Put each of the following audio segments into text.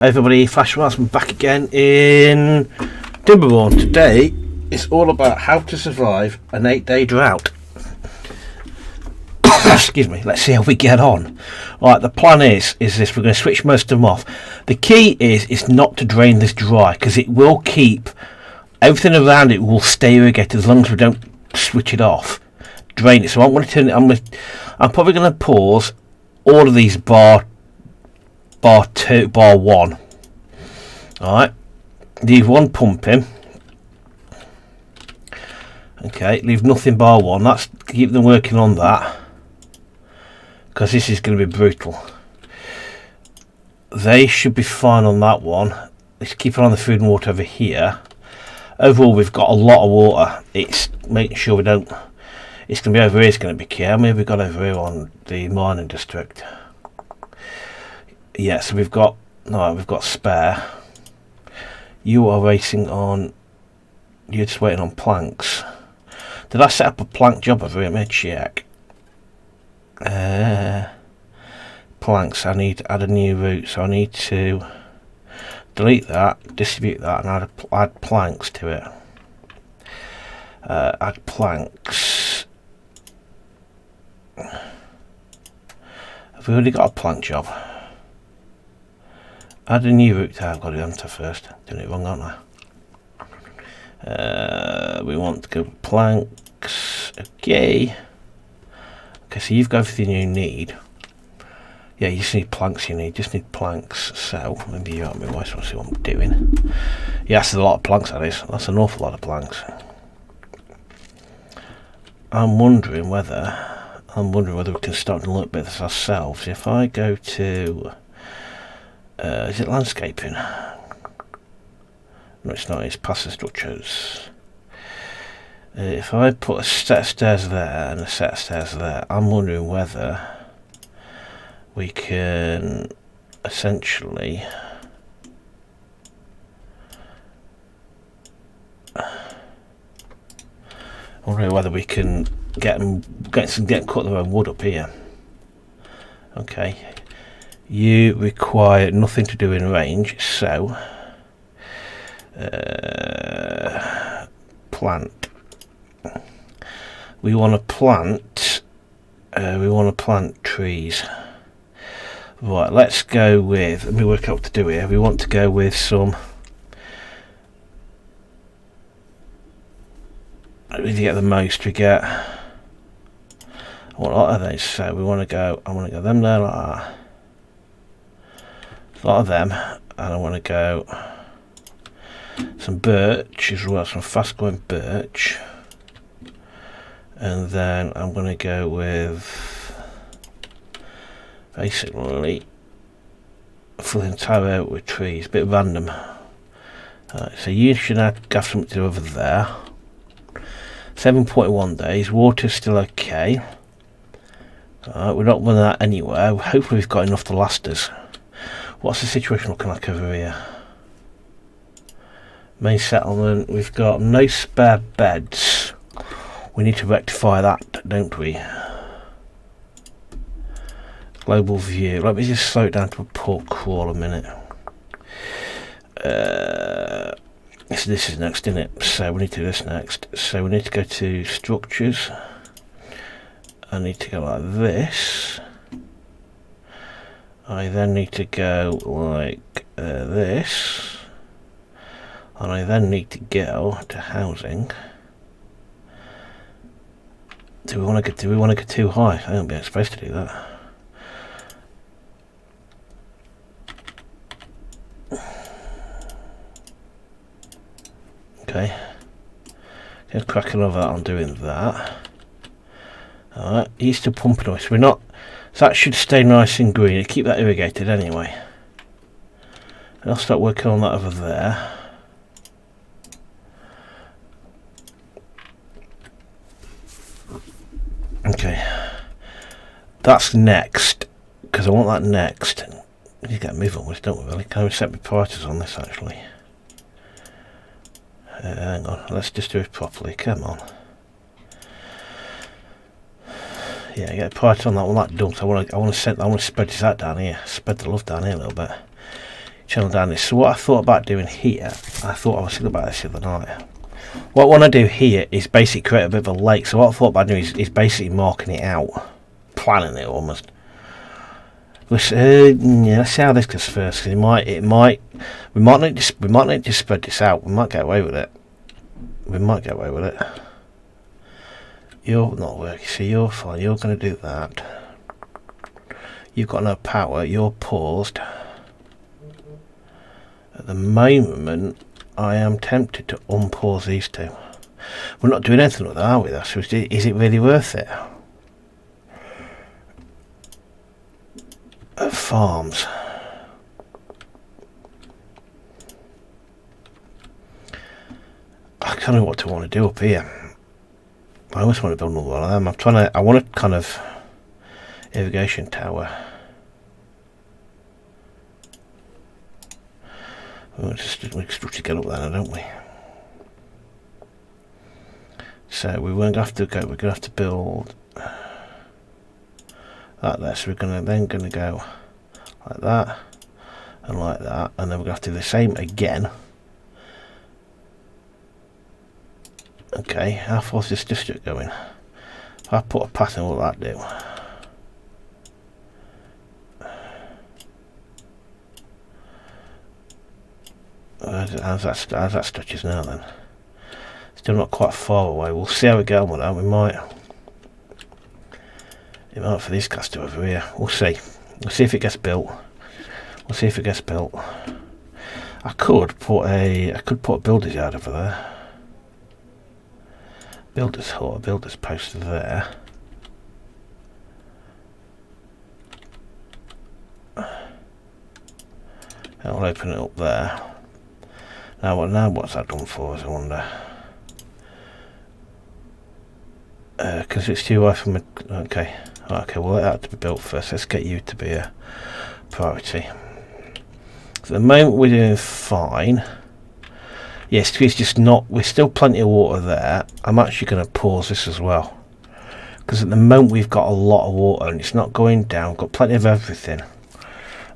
Everybody, Flash Marsman back again in Timberborn. Today it's all about how to survive an 8-day drought. Excuse me, let's see how we get on. Right, the plan is this: we're going to switch most of them off. The key is not to drain this dry, because it will keep everything around it will stay irrigated as long as we don't switch it off, drain it. So I'm going to turn it. I'm probably going to pause all of these bar 2, bar 1. Alright, leave one pumping. Okay, leave nothing bar 1. That's keep them working on that, because this is going to be brutal. They should be fine on that one. Let's keep it on the food and water over here. Overall, we've got a lot of water. It's making sure we don't. It's going to be over here. It's going to be key. How many have we got over here on the mining district? Yeah, so we've got spare. You are racing on. You're just waiting on planks. Did I set up a plank job over here? Let me check. Planks. I need to add a new route, so I need to delete that, distribute that, and add planks to it. Add planks. Have we already got a plank job? Add a new route there. I've got to enter first. Doing it wrong, aren't I? We want to go planks. Okay. Okay, so you've got everything you need. Yeah, you just need planks. Just need planks. So maybe you help me. I just want to see what I'm doing. Yeah, that's a lot of planks. That is. That's an awful lot of planks. I'm wondering whether we can start doing a little bit of this ourselves. If I go to is it landscaping? No, it's not. It's past the structures. If I put a set of stairs there and a set of stairs there, I'm wondering whether we can essentially whether we can get cut their own wood up here. Okay. You require nothing to do in range, so plant. We want to plant. Trees. Right. Let's go with. Let me work out what to do here. We want to go with some. We get the most. We get. What are they? So we want to go. I want to go them there like that. A lot of them, and I want to go some birch as well, some fast growing birch, and then I'm going to go with basically fill the entire area with trees, a bit random. So you should have something to do over there. 7.1 days, water's still okay. We're not running that anywhere. Hopefully we've got enough to last us. What's the situation looking like over here? Main settlement, we've got no spare beds. We need to rectify that, don't we? Global view. Let me just slow it down to a port crawl a minute. This is next, isn't it? So we need to do this next. So we need to go to structures. I need to go like this. I then need to go like this, and I then need to go to housing. Do we want to go too high? I don't think I'm supposed to do that. Okay, just cracking over that on doing that. Alright, he's still pumping away, so we're not. So that should stay nice and green. Keep that irrigated anyway. And I'll start working on that over there. Okay. That's next, because I want that next. We need to get a move on with, don't we really? Can we set my priorities on this actually? Hang on, let's just do it properly. Come on. Yeah, get a priority on that one. That dumps. I want to spread that down here. Spread the love down here a little bit. channel down this. So what I thought about doing here, I thought I was thinking about this the other night. What I want to do here is basically create a bit of a lake. So what I thought about doing is basically marking it out, planning it almost. Yeah, let's see how this goes first. Cause we might need to spread this out. We might get away with it. You're not working, so you're fine. You're going to do that. You've got no power. You're paused. At the moment, I am tempted to unpause these two. We're not doing anything with that, are we? So is it really worth it? Farms. I don't know what to want to do up here. I always want to build another one of them. I want a kind of irrigation tower. We just get up there, don't we? So we won't have to go. We're gonna have to build that there. So we're gonna go like that and like that, and then we're gonna have to do the same again. Okay, how far is this district going? If I put a pattern, what will that do? How's that stretches now then? Still not quite far away. We'll see how we go on with that. We might for these guys to over here. We'll see. We'll see if it gets built. I could put a builder's yard over there. Builder's hut, a builder's post there. I'll open it up there. Now what's that done for us, I wonder? Because it's too high from okay, we'll let that to be built first. Let's get you to be a priority. So at the moment we're doing fine. Yes, it's just not. We're still plenty of water there. I'm actually going to pause this as well, because at the moment we've got a lot of water and it's not going down. We've got plenty of everything.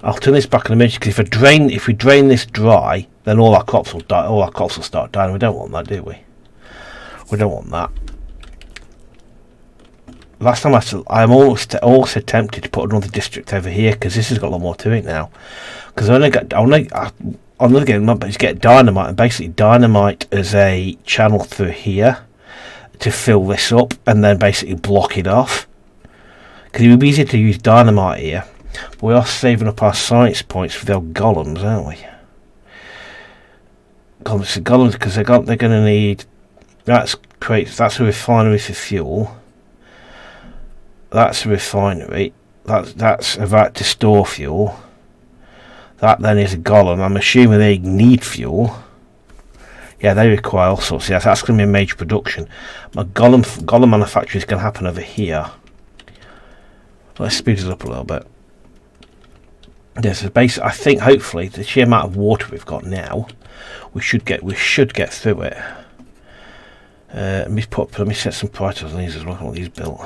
I'll turn this back in a minute, because if we drain this dry, then all our crops will die. All our crops will start dying. We don't want that, do we? We don't want that. Last time I'm also tempted to put another district over here, because this has got a lot more to it now. Because I'm going to get dynamite, and basically dynamite as a channel through here to fill this up and then basically block it off. Because it would be easier to use dynamite here. But we are saving up our science points for the old golems, aren't we? Golems, because they're going to need. That's a refinery for fuel. That's a refinery. That's about to store fuel. That then is a golem. I'm assuming they need fuel. Yeah, they require all sorts. Yes, that's going to be a major production. My golem manufacturing is going to happen over here. Let's speed it up a little bit. There's a base. I think hopefully the sheer amount of water we've got now, we should get through it. Let me set some priorities on these as well. I want these built.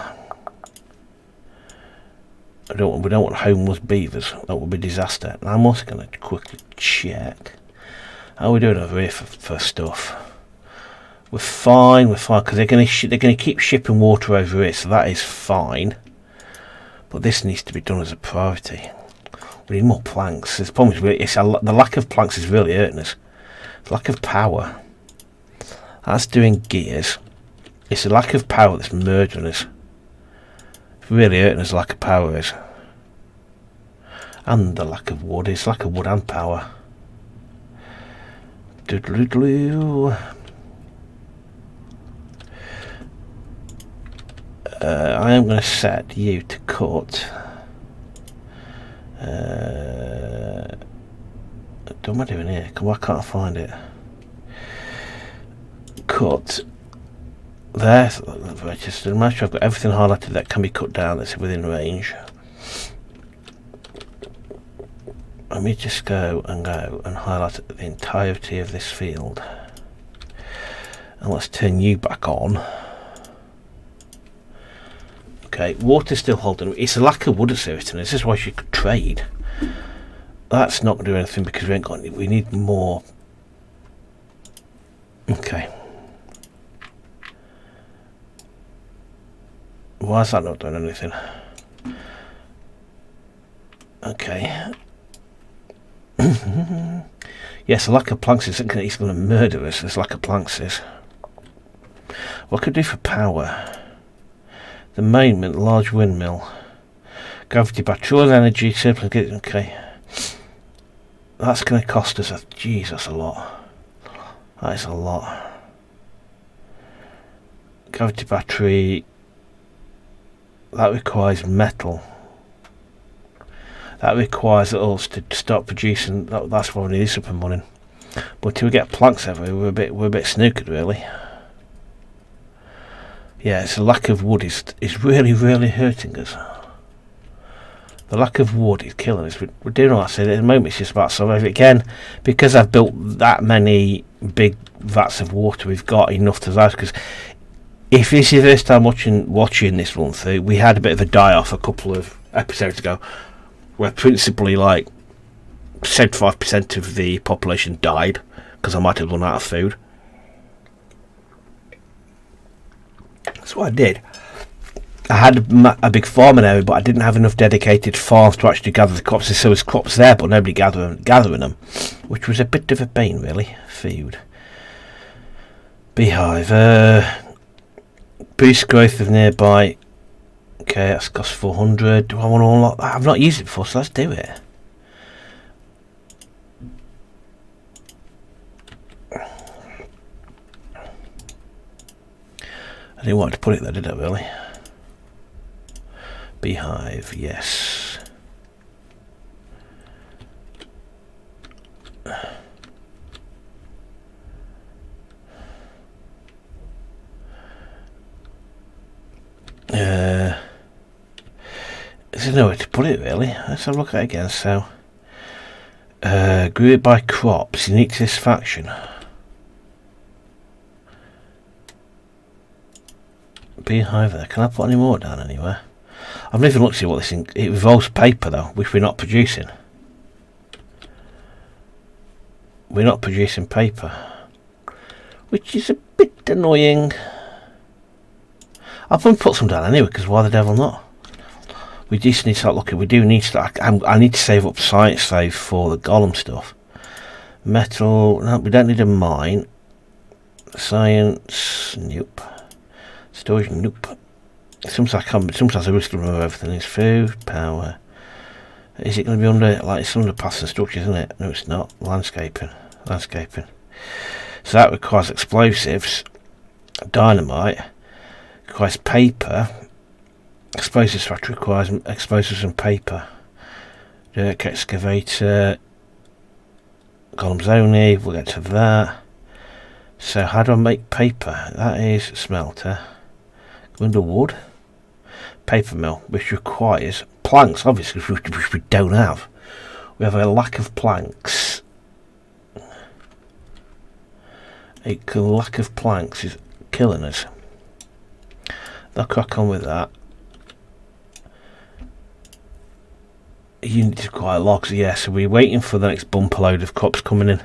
We don't want homeless beavers. That would be a disaster. And I'm also going to quickly check how we're doing over here for stuff. We're fine, because they're going to keep shipping water over here, so that is fine. But this needs to be done as a priority. We need more planks. The problem is the lack of planks is really hurting us. The lack of power. That's doing gears. It's the lack of power that's murdering us. Really hurting us, lack of power is. And the lack of wood. It's lack of wood and power. I am going to set you to cut. What am I doing here? Why can't I find it? Cut. There, just a matter. I've got everything highlighted that can be cut down that's within range. Let me just go and highlight the entirety of this field. And let's turn you back on. Okay, water's still holding. It's a lack of wood that's irritating. This is why you could trade. That's not going to do anything because we ain't got any, we need more. Okay. Why is that not doing anything? Okay. Yes, a lack of planks is he's going to murder us. This lack of planks is. What could I do for power? The main large windmill. Gravity battery, all energy, simple. Okay. That's going to cost us that's a lot. That is a lot. Gravity battery. That requires metal. That requires us to start producing. That's why we need this up and running. But till we get planks everywhere, we're a bit snookered, really. Yeah, it's a lack of wood is really hurting us. The lack of wood is killing us. We're doing all I said. At the moment, it's just about surviving. Again, because I've built that many big vats of water, we've got enough to last. Because if this is the first time watching this run through, we had a bit of a die-off a couple of episodes ago, where principally like 75% of the population died because I might have run out of food. That's what I did. I had a big farming area, but I didn't have enough dedicated farms to actually gather the crops. So there was crops there, but nobody gathering them, which was a bit of a pain, really. Food. Beehive. Boost growth of nearby. Okay, that's cost 400. Do I want to unlock that? I've not used it before, so let's do it. I didn't want to put it there, did I, really? Beehive, yes. There's nowhere to put it, really. Let's have a look at it again. So, grew it by crops, unique to this faction. Beehive there. Can I put any more down anywhere? I've never looked to see what this it involves paper though, which we're not producing. We're not producing paper, which is a bit annoying. I'll probably put some down anyway, because why the devil not? We just need to start looking. We do need to start. I need to save up science save for the golem stuff. Metal. No, we don't need a mine. Science. Nope. Storage. Nope. Sometimes I wish to remember everything. Is food, power. Is it going to be under, like, it's under paths and structures, isn't it? No, it's not. Landscaping. So that requires explosives, dynamite, requires paper. Explosives factory requires explosives and paper. Dirt excavator. Golems only. We'll get to that. So how do I make paper? That is smelter. Go under wood. Paper mill, which requires planks, obviously, which we don't have. We have a lack of planks. A lack of planks is killing us. They'll crack on with that. You need to acquire logs, yeah, so we're waiting for the next bumper load of crops coming in.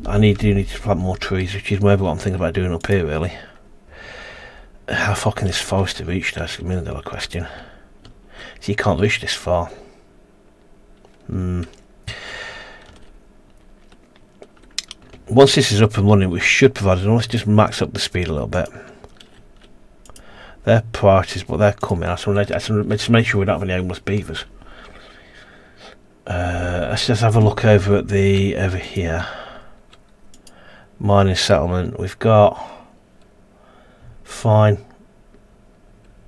I do need to plant more trees, which is maybe what I'm thinking about doing up here, really. How far can this forest reach? That's a $1 million question. So you can't reach this far. Once this is up and running, we should provide it. Let's just max up the speed a little bit. Their priorities, but they're coming. I just want to make sure we don't have any homeless beavers. Let's just have a look over at over here. Mining settlement. We've got fine.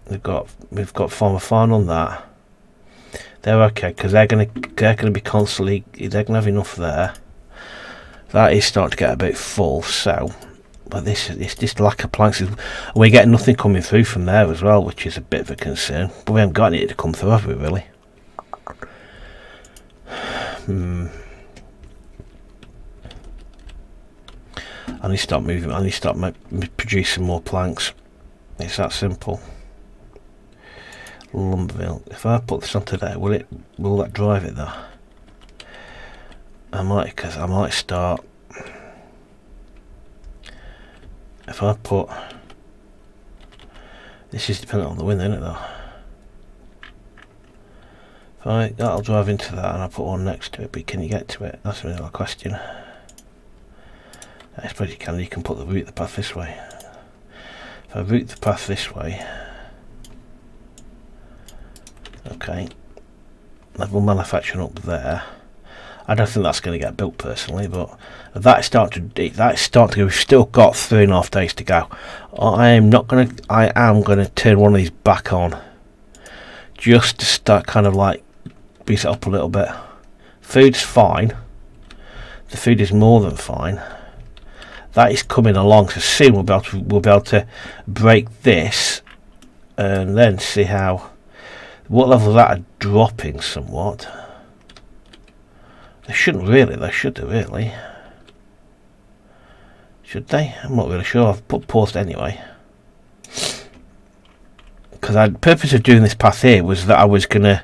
We've got farmer fine on that. They're okay because they're gonna be constantly. They're gonna have enough there. That is starting to get a bit full. So, but it's just lack of planks. We're getting nothing coming through from there as well, which is a bit of a concern. But we haven't got any to come through, have we? Really? I need to start moving. I need to start producing more planks. It's that simple. Lumberville. If I put this onto there, will that drive it though? I might start. If I put, this is dependent on the wind, isn't it though? That'll drive into that, and I put one next to it. But can you get to it? That's another question. I suppose you can. You can put the path this way. If I route the path this way, okay, level manufacturing up there. I don't think that's going to get built personally, but that's starting to go. We've still got 3.5 days to go. I am going to turn one of these back on, just to start kind of like boost it up a little bit. Food's fine. The food is more than fine. That is coming along, so soon we'll be able to break this, and then see what level that are dropping somewhat. They shouldn't really, though, should they really? Should they? I'm not really sure. I've put paused anyway. Because the purpose of doing this path here was that I was gonna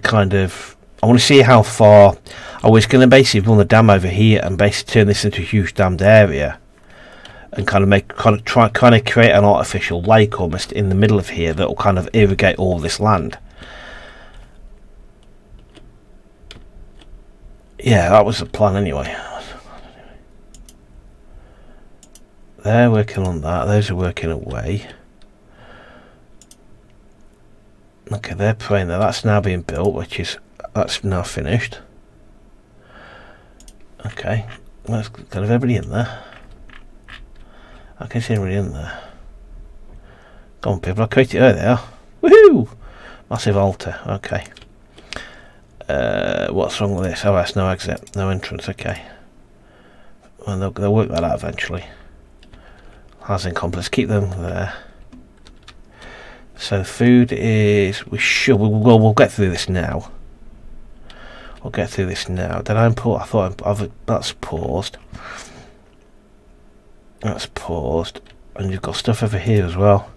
kind of, I want to see how far. I was gonna basically run the dam over here and basically turn this into a huge dammed area, and kind of create an artificial lake almost in the middle of here that will kind of irrigate all this land. Yeah, that was the plan anyway. They're working on that. Those are working away. Okay, they're praying there. That's now being built, that's now finished. Okay, let's get everybody in there. I can see everybody in there. Come on, people! I created. There they are. Woohoo! Massive altar. Okay. What's wrong with this? Oh, that's no exit, no entrance. Okay. Well, they'll work that out eventually. Housing complex. Keep them there. So food is. We'll get through this now. We'll get through this now. Did I import? I thought that's paused. That's paused, and you've got stuff over here as well.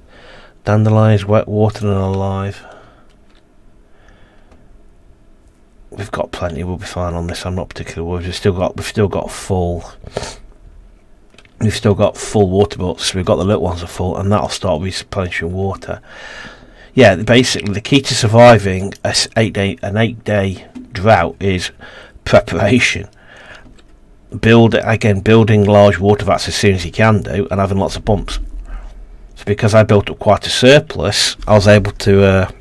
Dandelions, wet, watered and alive. We've got plenty. We'll be fine on this. I'm not particularly worried. We've still got full water boats. We've got the little ones are full, and that'll start replenishing water. Yeah, basically the key to surviving an 8-day drought is preparation. Building large water vats as soon as you can do, and having lots of pumps. So because I built up quite a surplus, I was able to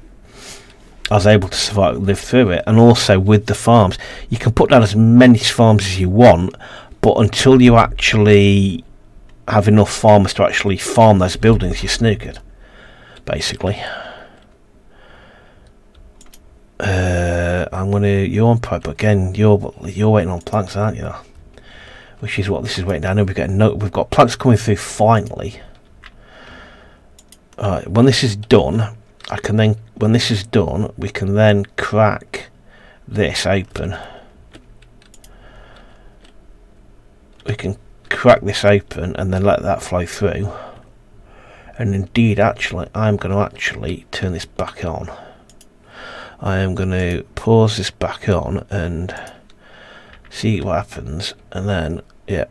survive, live through it. And also with the farms, you can put down as many farms as you want, but until you actually have enough farmers to actually farm those buildings, you're snookered, basically. You're on pipe, but again, you're waiting on planks, aren't you? Which is what this is waiting down. We've got planks coming through finally. Alright, when this is done, we can then crack this open. We can crack this open and then let that flow through. And indeed, actually, I'm going to actually turn this back on. I am going to pause this back on and see what happens, and then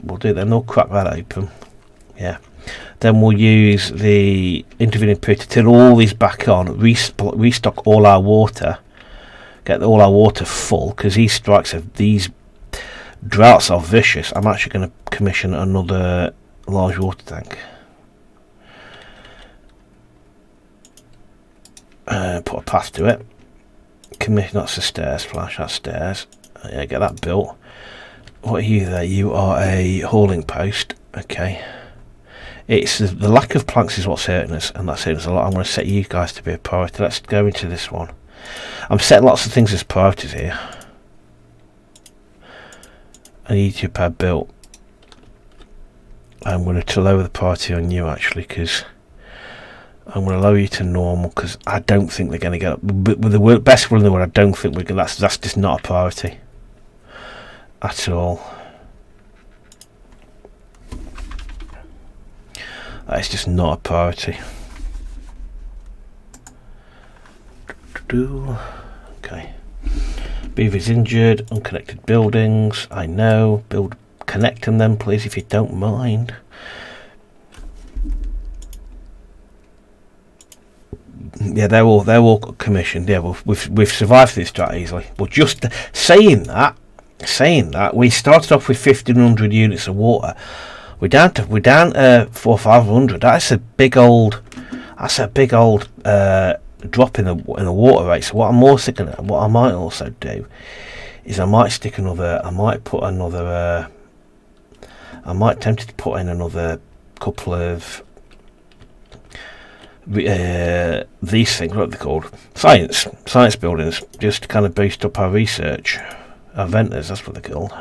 we'll do. Then we'll crack that open. Yeah. Then we'll use the intervening period to turn all these back on, restock all our water, get all our water full, because these droughts are vicious. I'm actually going to commission another large water tank. Put a path to it. Commission, that's the stairs, flash, that's stairs. Yeah, get that built. What are you there? You are a hauling post. Okay. It's the lack of planks is what's hurting us, and that's hurting us a lot. I'm going to set you guys to be a priority. Let's go into this one. I'm setting lots of things as priorities here. I need your pad built. I'm going to lower the priority on you actually, because I'm going to lower you to normal, because I don't think they're going to get up. With the best will in the world, I don't think we're going. That's just not a priority at all. That is just not a priority. Okay. Beavers injured, unconnected buildings. I know. Connect them then, please, if you don't mind. Yeah, they're all commissioned. Yeah, we've survived through this drought easily. But just saying that, we started off with 1,500 units of water. We're down to 400 or 500. That's a big old drop in the water rate. So what I might also do is I might tempted to put in another couple of these things, what are they called? Science buildings, just to kind of boost up our research. Our venters, that's what they're called.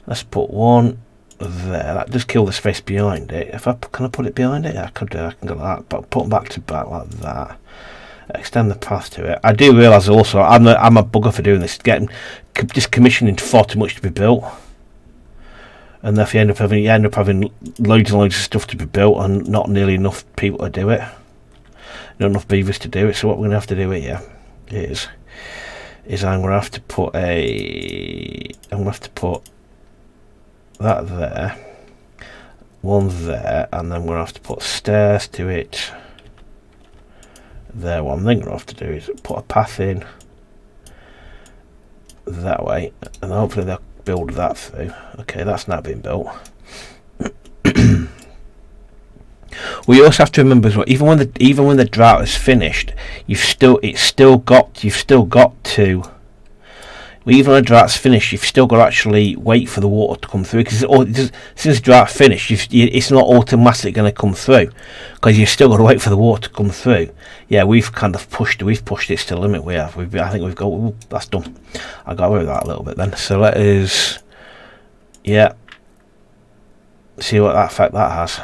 Let's put one there. That does kill the space behind it. Can I put it behind it? Yeah, I could do. I can go like that, but put them back to back like that. Extend the path to it. I do realise also I'm a bugger for doing this. Just commissioning far too much to be built, and if you end up having loads and loads of stuff to be built and not nearly enough people to do it, not enough beavers to do it. So what we're going to have to do here is I'm going to have to put that there, one there, and then we're going to have to put stairs to it there. One thing we're going to have to do is put a path in that way, and hopefully they'll build that through. Okay, that's now been built. We also have to remember as well, even when the drought is finished, you've still got to. Even when the drought's finished, you've still got to actually wait for the water to come through, because since the drought finished, it's not automatically going to come through, because you've still got to wait for the water to come through. Yeah, we've kind of pushed it to the limit. I think we've got. That's done. I got away with that a little bit then. So let us, see what effect that has.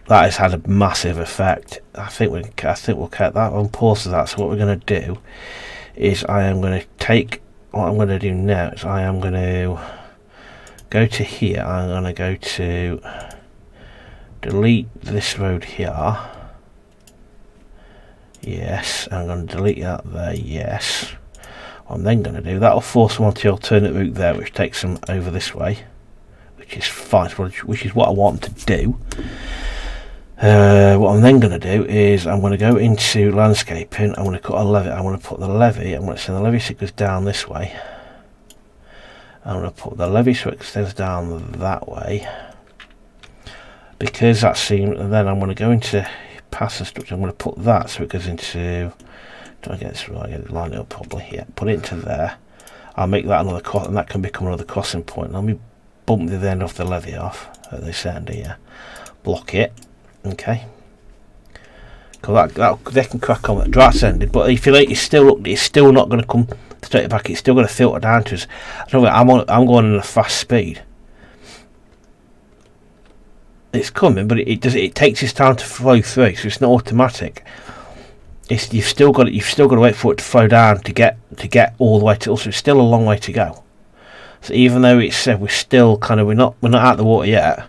That has had a massive effect. I think we'll cut that on pause to that. So what we're going to do is what I'm going to do now is I am going to go to here. I'm going to go to delete this road here. Yes, I'm going to delete that there. Yes. What I'm then going to do, that'll force them onto the alternate route there, which takes them over this way, which is fine, which is what I want to do. What I'm then going to do is I'm going to go into landscaping. I'm going to cut a levee. I'm going to put the levee. I'm going to send the levee so it goes down this way. I'm going to put the levee so it extends down that way, because that seems. And then I'm going to go into pass and structure. I'm going to put that so it goes into. Do I get this right? I get it lined up properly. Yeah, put it into there. I'll make that another cross, and that can become another crossing point. Let me bump the end of the levee off at this end here. Block it. Okay, because they can crack on. The drought's ended, but if you like, it's still not going to come straight back. It's still going to filter down to us. I'm going at a fast speed. It's coming, but it takes its time to flow through, so it's not automatic. You've still got to wait for it to flow down to get all the way to. Also, it's still a long way to go. So even though it's said we're not out of the water yet,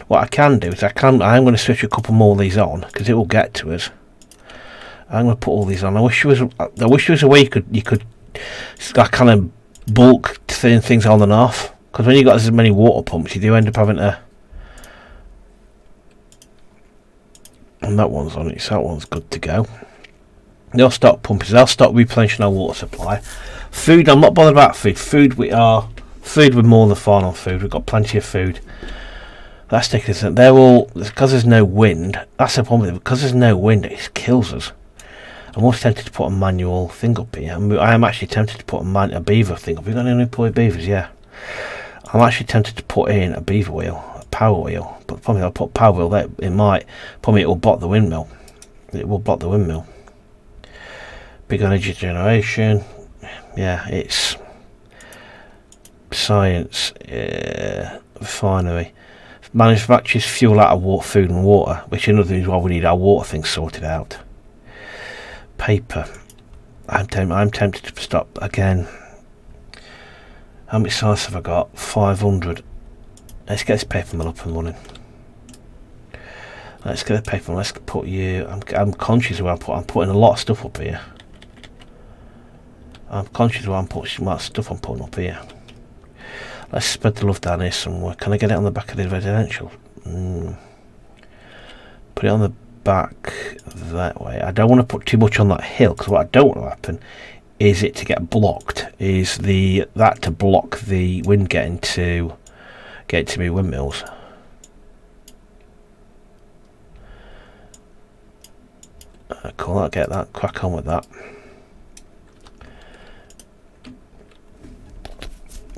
what I can do is I'm going to switch a couple more of these on, because it will get to us. I'm going to put all these on. I wish there was a way you could kind of bulk turn things on and off, because when you've got as many water pumps, you do end up having to. And that one's on it, so that one's good to go. They'll stop pumping. They'll stop replenishing our water supply. Food, I'm not bothered about food. Food, we're more than fine on food. We've got plenty of food. That's taking. They're all, because there's no wind. That's the problem. Because there's no wind, it kills us. I'm also tempted to put a manual thing up here. I am actually tempted to put a beaver thing up. We've got any employed beavers, yeah. I'm actually tempted to put in a beaver wheel, a power wheel. But probably I'll put power wheel there. It will block the windmill. It will block the windmill. Big energy generation. Yeah, it's science. Refinery. Manufactures fuel out of food and water, which is another reason why we need our water things sorted out. Paper. I'm tempted to stop again. How many sites have I got? 500. Let's get this paper mill up and running. Let's get the paper. Let's put you. I'm conscious of where I'm putting a lot of stuff up here. I'm conscious of where I'm putting stuff I'm putting up here. Let's spread the love down here somewhere. Can I get it on the back of the residential? Put it on the back that way. I don't want to put too much on that hill, because what I don't want to happen is it to get blocked. Is that to block the wind getting to me windmills. Cool, I'll get that. Crack on with that.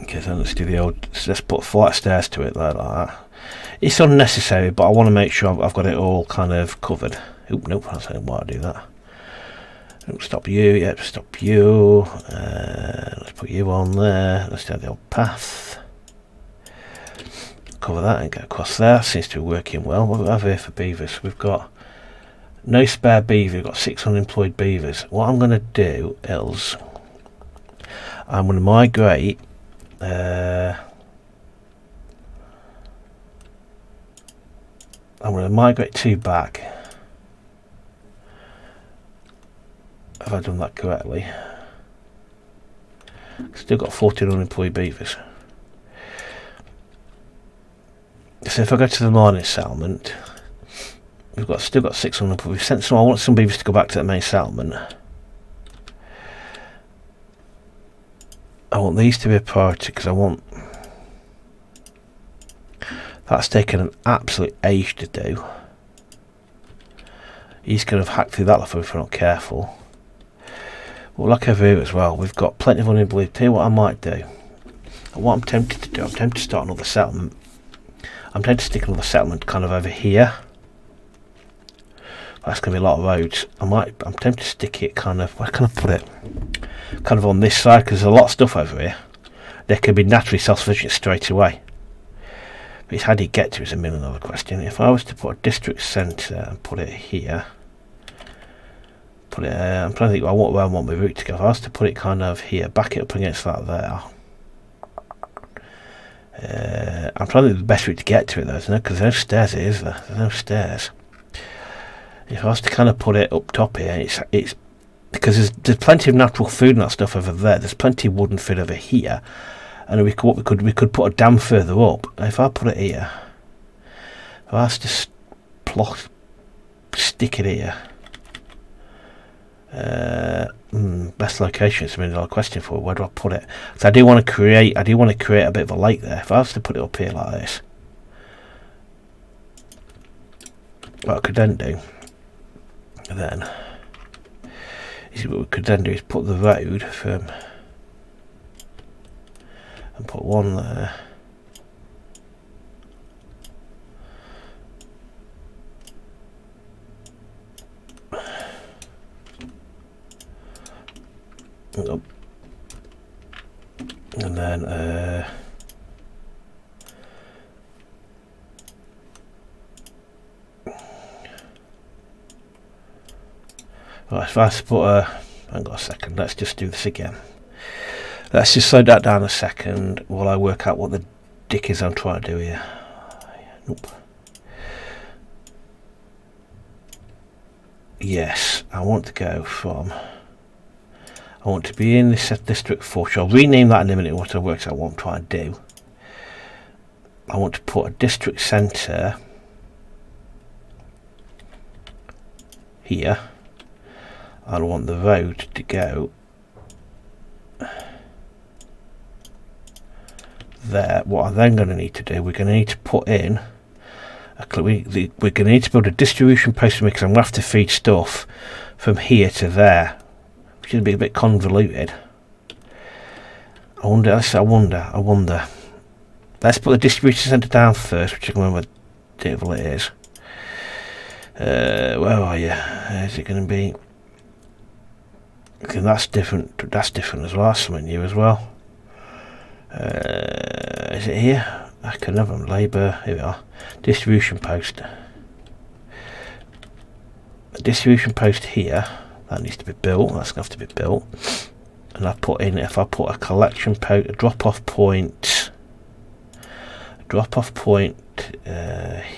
Okay, so let's do the old. Let's put flight stairs to it like that. It's unnecessary, but I want to make sure I've got it all kind of covered. Oop, nope, I don't want to do that. Don't stop you. Yep, stop you. Let's put you on there. Let's do the old path. Cover that and get across there. Seems to be working well. What do we have here for beavers? We've got no spare beavers. We've got 6 unemployed beavers. What I'm going to do is I'm going to migrate. I'm going to migrate 2 back. Have I done that correctly? Still got 14 unemployed beavers. So if I go to the mining settlement, we've still got 6 unemployed. We've sent some. I want some beavers to go back to the main settlement. I want these to be a priority because I want. That's taken an absolute age to do. He's going to have hacked through that if we're not careful. Well, like over here as well, we've got plenty of unemployed. Tell you what I might do. And what I'm tempted to do, I'm tempted to start another settlement. I'm tempted to stick another settlement kind of over here. That's going to be a lot of roads. I'm tempted to stick it kind of, where can I put it? Kind of on this side, because there's a lot of stuff over here. There can be naturally self-sufficient straight away. But it's how do you get to is a million dollar question. If I was to put a district centre and put it here, I'm trying to think where I want my route to go. If I was to put it kind of here, back it up against that there. I'm trying to think the best route to get to it though, because there's no stairs here, is there? There's no stairs. If I was to kind of put it up top here, it's because there's plenty of natural food and that stuff over there. There's plenty of wooden food over here, and we could put a dam further up. If I put it here, if I was to stick it here. Best location is a $1 million question for it. Where do I put it? So I do want to create a bit of a lake there. If I was to put it up here like this, what I could then do is put the road from and put one there. Up. And then right, if I put hang on a second, let's just do this again. Let's just slow that down a second while I work out what the dick is I'm trying to do here. Nope. Yes, I want to go from. I want to be in this district 4. I'll rename that in a minute once I work out what I'm trying to do. I want to put a district centre here. I want the road to go there. What I'm then going to need to do, we're going to need to put in we're going to need to build a distribution post because I'm going to have to feed stuff from here to there, which is a bit convoluted. I wonder. Let's put the distribution centre down first, which I can remember what devil it is. Where are you? Is it going to be? Okay, that's different. That's different as well. That's something new as well. Is it here? I can never remember. Labour. Here we are. Distribution post. A distribution post here. That needs to be built. That's going to have to be built. And I put in. If I put a collection post, a drop-off point.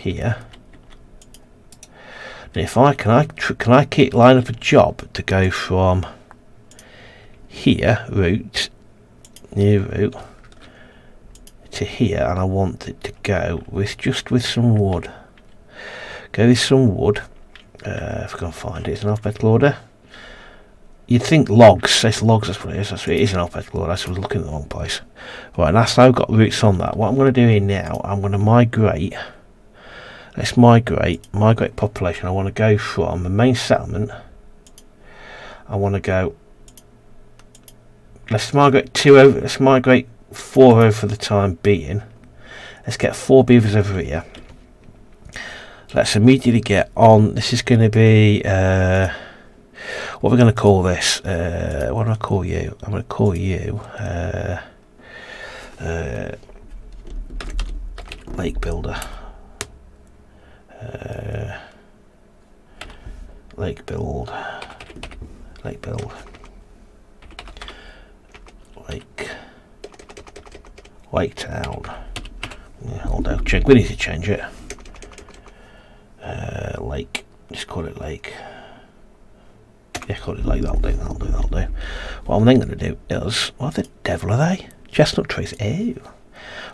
Here. And if can I keep line up a job to go from here, route, new route, to here, and I want it to go with some wood. Go with some wood. If I can find it, it's an alphabetical order. You'd think logs. It's logs. That's what it is. That's what it is, an alphabetical order. I was looking in the wrong place. Right, and that's now got roots on that. What I'm going to do here now, I'm going to migrate. Let's migrate population. I want to go from the main settlement. I want to go. Let's migrate 2 over. Let's migrate 4 over for the time being. Let's get 4 beavers over here. Let's immediately get on. This is going to be what we're going to call this. What do I call you? I'm going to call you lake builder. Lake build. Lake town. Yeah, hold on. Check. We need to change it. Lake. Just call it lake. Yeah, call it lake. That'll do. What I'm then going to do is, what the devil are they? Chestnut trees. Ew.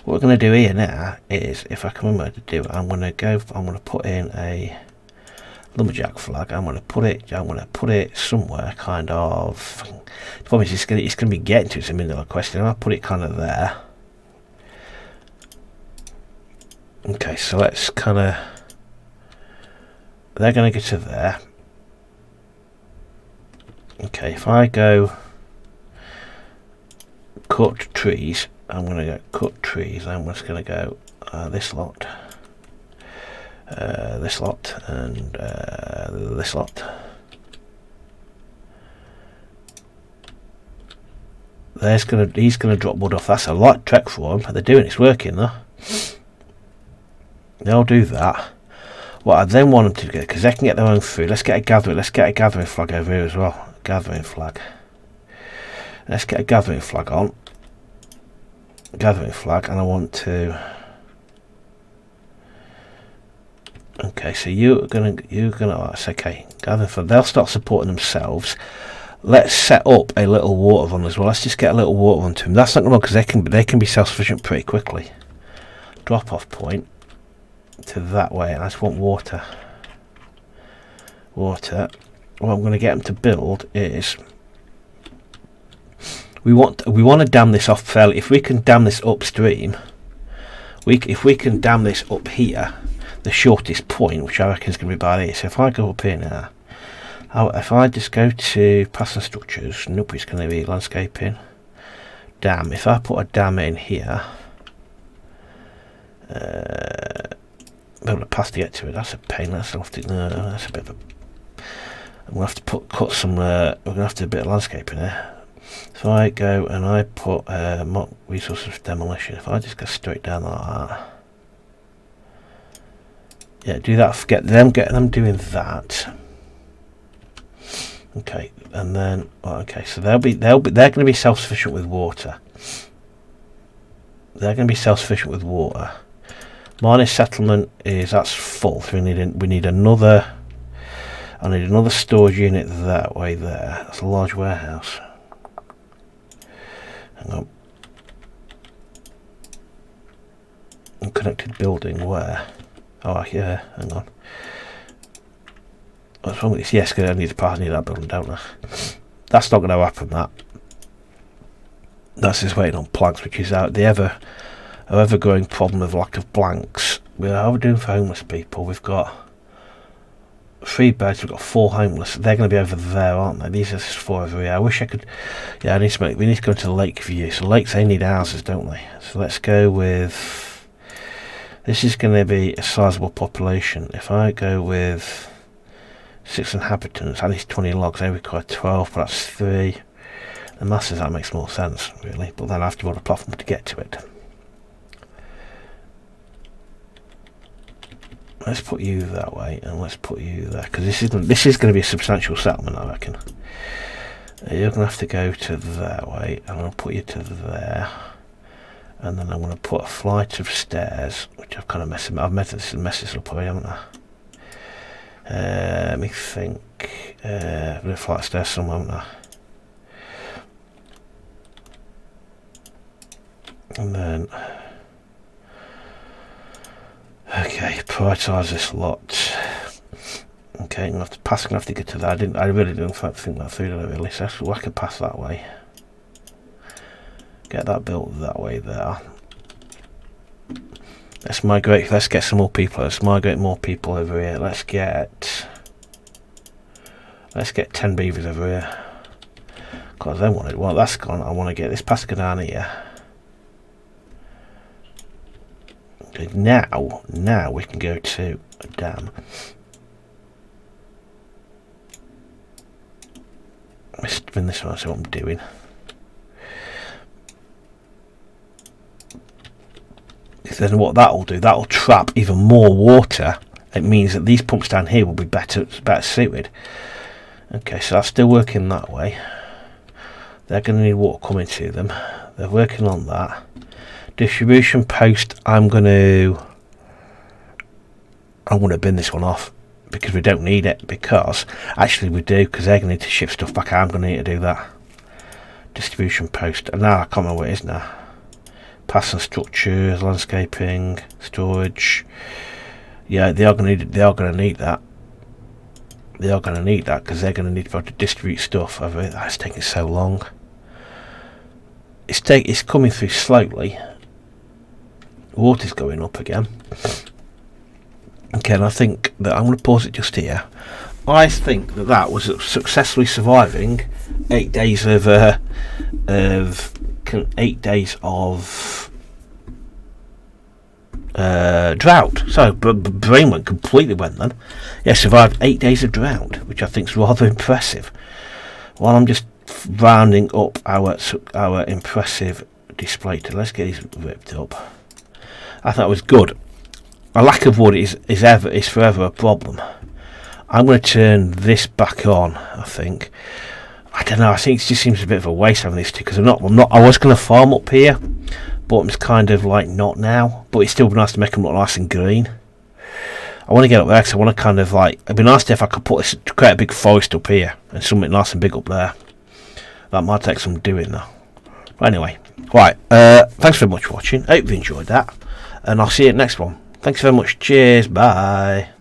What we're going to do here now is, if I can remember to do it, I'm going to put in a lumberjack flag. I'm going to put it somewhere kind of. The problem is it's going to be getting to. It's a million-dollar question. I'll put it kind of there. Okay, so let's kind of. They're going to get to there. Okay, if I go cut trees, I'm going to go cut trees. I'm just going to go this lot, and this lot. He's going to drop wood off. That's a light trek for them. They're doing it's working though. They'll do that. What I then want them to get, because they can get their own food. Let's get a gathering flag over here as well. Gathering flag. Let's get a gathering flag on. Gathering flag, and I want to. Okay, so you're gonna. That's okay. Gathering flag. They'll start supporting themselves. Let's set up a little water run as well. Let's just get a little water run to them. That's not going to because they can be self-sufficient pretty quickly. Drop off point to that way, and I just want water. What I'm going to get them to build is we want to dam this off fairly. If we can dam this upstream, if we can dam this up here, the shortest point, which I reckon is going to be by this. So if I go up here now, if I just go to passive structures, nope, it's going to be landscaping. Dam. If I put a dam in here, build a path to get to it. That's a pain. That's a bit of a. I'm going to have to cut some. We're going to have to do a bit of landscaping here. So I go and I put resources of demolition. If I just go straight down like that, yeah, do that. Get them doing that. Okay, and then okay, so they're going to be self-sufficient with water. They're going to be self-sufficient with water. Minus settlement that's full. So we need another. I need another storage unit that way there. That's a large warehouse. Hang on. Unconnected building where? Oh yeah, hang on. What's wrong with this? Yes, because I need that building, don't I? That's not going to happen. That's just waiting on planks, which is the ever growing problem of lack of blanks. How are we doing for homeless people? We've got 3 beds. We've got 4 homeless. They're going to be over there, aren't they? These are just 4 over here. I wish I could. Yeah, we need to go to the lake view. So lakes, they need houses, don't they? So let's go with. This is going to be a sizable population. If I go with 6 inhabitants, at least 20 logs, they require 12, but that's 3. The masses, that makes more sense, really. But then I have to build a platform to get to it. Let's put you that way, and let's put you there, because this is going to be a substantial settlement, I reckon. You're going to have to go to that way, and I'll put you to there. And then I'm going to put a flight of stairs, which I've kind of messed this up already, haven't I? Let me think. I'm going to fly upstairs somewhere, won't I? And then, okay, prioritise this lot. Okay, I'm gonna have to get to that. I really didn't think that through, did I really? So I could pass that way. Get that built that way there. Let's migrate. Let's get some more people. Let's migrate more people over here. Let's get 10 beavers over here. Because I wanted. Well, that's gone. I want to get this Pascal down here. Okay, now we can go to a dam. Let's spin this one. See what I'm doing. Then what that'll do, that'll trap even more water. It means that these pumps down here will be better suited. Okay, so that's still working that way. They're going to need water coming to them. They're working on that. Distribution post, I'm going to bin this one off because we don't need it. Because actually we do, because they're going to need to ship stuff back. I'm going to need to do that. Distribution post, and now I can't remember what it is now. Passive structures, landscaping, storage. Yeah, they are going to need that. They are going to need that because they're going to need to be able to distribute stuff over it. That's taking so long. It's coming through slowly. Water's going up again. Okay, and I think that I'm going to pause it just here. I think that was successfully surviving 8 days of 8 days of drought. So brain went completely then. Yeah, survived 8 days of drought, which I think is rather impressive. While I'm just rounding up our impressive display to, let's get these ripped up. I thought it was good. A lack of wood is forever a problem. I'm going to turn this back on. I think. I don't know. I think it just seems a bit of a waste having these two because I'm not. I was going to farm up here, but it's kind of like not now. But it's still nice to make them look nice and green. I want to get up there because I want to kind of like. It'd be nice if I could create a big forest up here and something nice and big up there. That might take some doing though. But anyway, right. Thanks very much for watching. I hope you enjoyed that, and I'll see you at the next one. Thanks very much. Cheers. Bye.